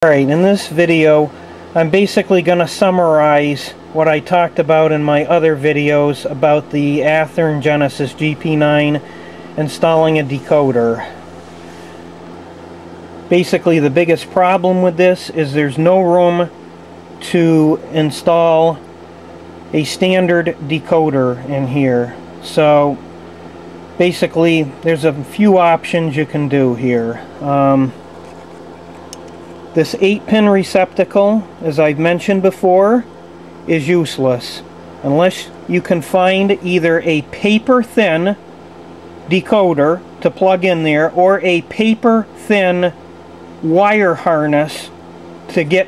Alright, in this video I'm basically going to summarize what I talked about in my other videos about the Athearn Genesis GP9 installing a decoder. Basically, the biggest problem with this is there's no room to install a standard decoder in here. So basically there's a few options you can do here. This 8-pin receptacle, as I've mentioned before, is useless unless you can find either a paper-thin decoder to plug in there or a paper-thin wire harness to get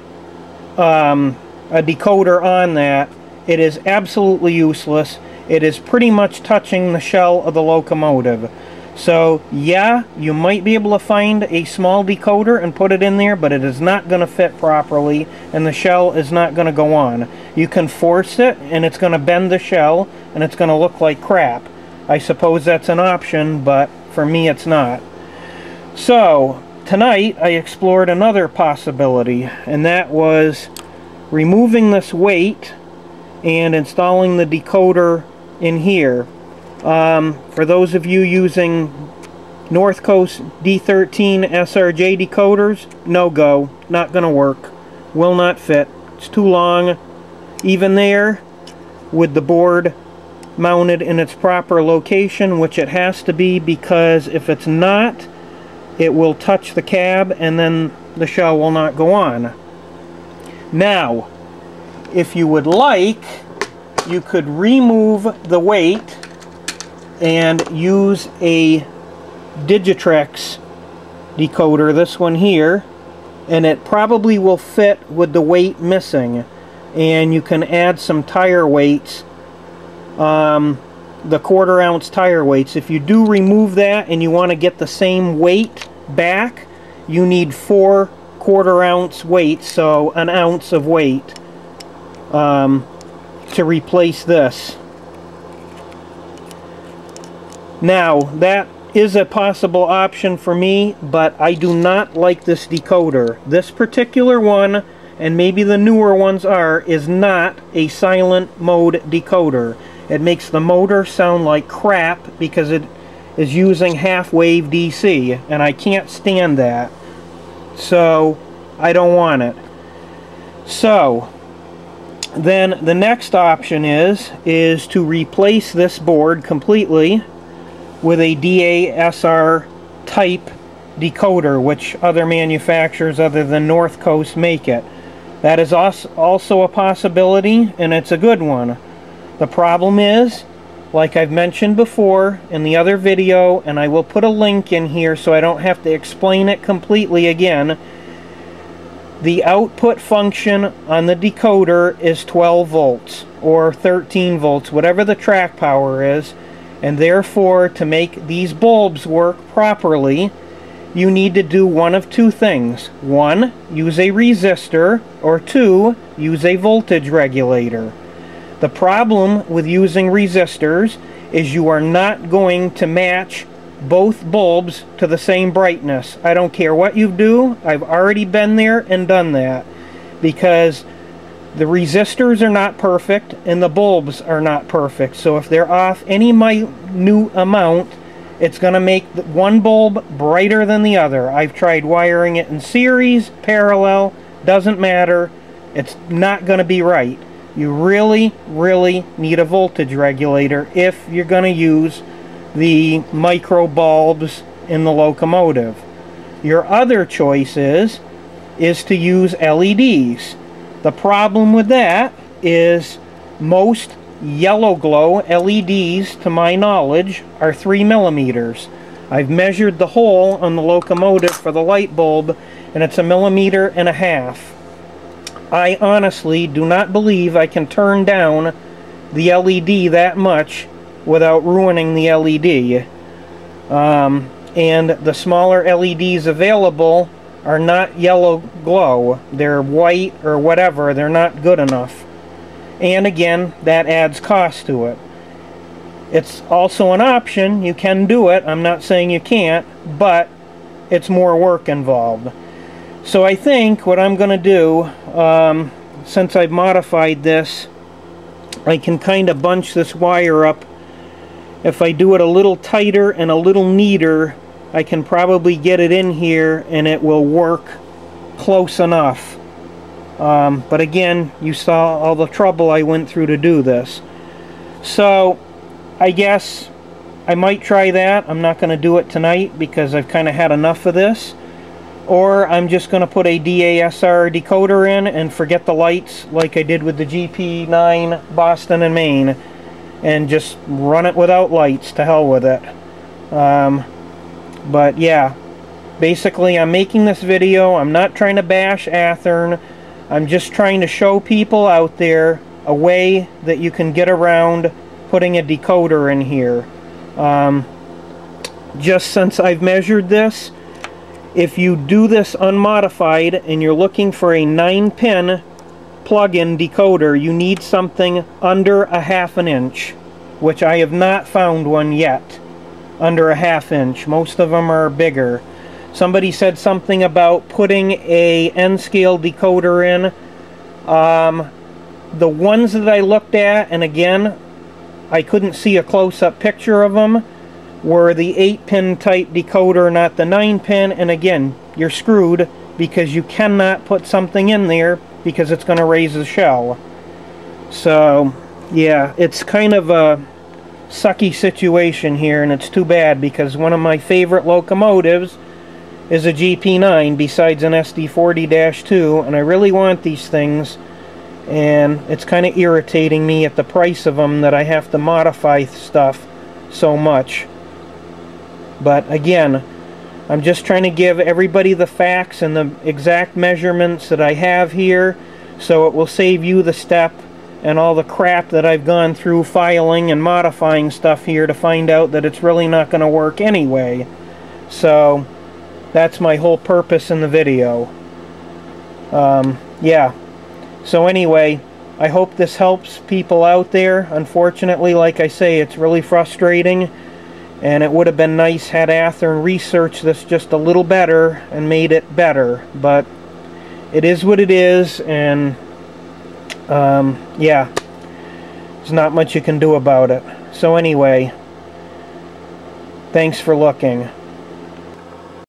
a decoder on that. It is absolutely useless. It is pretty much touching the shell of the locomotive. So yeah, you might be able to find a small decoder and put it in there, but it is not going to fit properly and the shell is not going to go on. You can force it and it's going to bend the shell and it's going to look like crap. I suppose that's an option, but for me it's not. So tonight I explored another possibility, and that was removing this weight and installing the decoder in here. For those of you using North Coast D13 SRJ decoders, no go, not gonna work, will not fit, it's too long. Even there, with the board mounted in its proper location, which it has to be, because if it's not, it will touch the cab and then the shell will not go on. Now, if you would like, you could remove the weight and use a Digitrex decoder, this one here, and it probably will fit with the weight missing. And you can add some tire weights, the 1/4 ounce tire weights. If you do remove that and you want to get the same weight back, you need 4 1/4 ounce weights, so an ounce of weight, to replace this. Now, that is a possible option for me, but I do not like this decoder. This particular one, and maybe the newer ones are, is not a silent mode decoder. It makes the motor sound like crap because it is using half-wave DC, and I can't stand that. So, I don't want it. So, then the next option is to replace this board completely with a DASR type decoder, which other manufacturers other than North Coast make it. That is also a possibility, and it's a good one. The problem is, like I've mentioned before in the other video, and I will put a link in here so I don't have to explain it completely again, the output function on the decoder is 12 volts or 13 volts, whatever the track power is. And therefore, to make these bulbs work properly, you need to do one of two things. 1, use a resistor, or 2, use a voltage regulator. The problem with using resistors is you are not going to match both bulbs to the same brightness. I don't care what you do, I've already been there and done that, because the resistors are not perfect and the bulbs are not perfect. So if they're off any minute amount, it's going to make one bulb brighter than the other. I've tried wiring it in series, parallel, doesn't matter. It's not going to be right. You really, really need a voltage regulator if you're going to use the micro bulbs in the locomotive. Your other choice is to use LEDs. The problem with that is most yellow glow LEDs, to my knowledge, are 3 millimeters. I've measured the hole on the locomotive for the light bulb, and it's 1.5 millimeters. I honestly do not believe I can turn down the LED that much without ruining the LED. And the smaller LEDs available are not yellow glow. They're white or whatever. They're not good enough. And again, that adds cost to it. It's also an option. You can do it. I'm not saying you can't, but it's more work involved. So I think what I'm going to do, since I've modified this, I can kind of bunch this wire up. If I do it a little tighter and a little neater, I can probably get it in here and it will work close enough. But again, you saw all the trouble I went through to do this. So I guess I might try that. I'm not going to do it tonight because I've kind of had enough of this. Or I'm just going to put a DASR decoder in and forget the lights like I did with the GP9 Boston and Maine, and just run it without lights. To hell with it. But yeah, basically I'm making this video. I'm not trying to bash Athearn. I'm just trying to show people out there a way that you can get around putting a decoder in here. Just since I've measured this, if you do this unmodified and you're looking for a 9-pin plug-in decoder, you need something under a 1/2 inch, which I have not found one yet under a 1/2 inch. Most of them are bigger. Somebody said something about putting a N-scale decoder in. The ones that I looked at, and again, I couldn't see a close-up picture of them, were the 8-pin type decoder, not the 9-pin, and again, you're screwed because you cannot put something in there because it's going to raise the shell. So, yeah, it's kind of a sucky situation here, and it's too bad because one of my favorite locomotives is a GP9 besides an SD40-2, and I really want these things, and it's kind of irritating me at the price of them that I have to modify stuff so much. But again, I'm just trying to give everybody the facts and the exact measurements that I have here, so it will save you the step and all the crap that I've gone through filing and modifying stuff here to find out that it's really not going to work anyway. So that's my whole purpose in the video. Yeah. So anyway, I hope this helps people out there. Unfortunately, like I say, it's really frustrating. And it would have been nice had Athearn researched this just a little better and made it better. But it is what it is, and yeah, there's not much you can do about it. So anyway, thanks for looking.